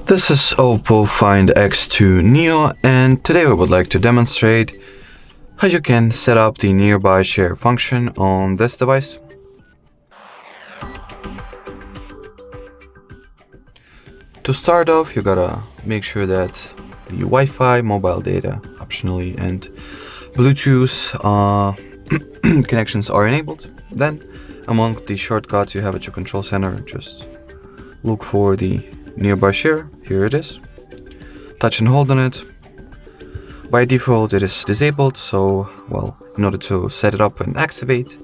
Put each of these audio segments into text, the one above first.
This is OPPO Find X2 Neo, and today we would like to demonstrate how you can set up the nearby share function on this device. To start off, you gotta make sure that the Wi-Fi, mobile data optionally, and Bluetooth connections are enabled. Then, among the shortcuts you have at your control center, just look for the nearby share. Here it is. Touch and hold on it. By default it is disabled, so in order to set it up and activate,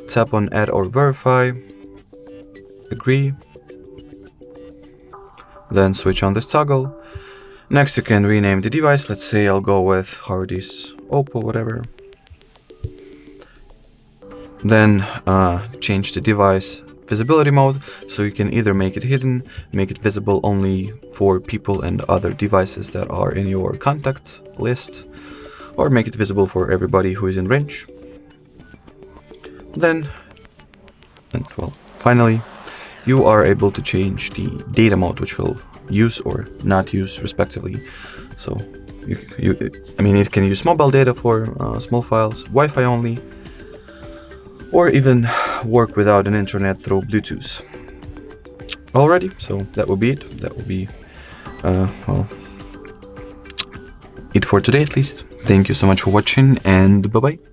tap on add or verify, agree, then switch on this toggle. Next you can rename the device. Let's say I'll go with Hardy's OPPO, whatever. Then change the device visibility mode, so you can either make it hidden, make it visible only for people and other devices that are in your contact list, or make it visible for everybody who is in range. Then, finally, you are able to change the data mode, which will use or not use respectively. So it can use mobile data for small files, Wi-Fi only, or even work without an internet through Bluetooth. Alrighty, so that will be it. That will be it for today at least. Thank you so much for watching, and bye bye.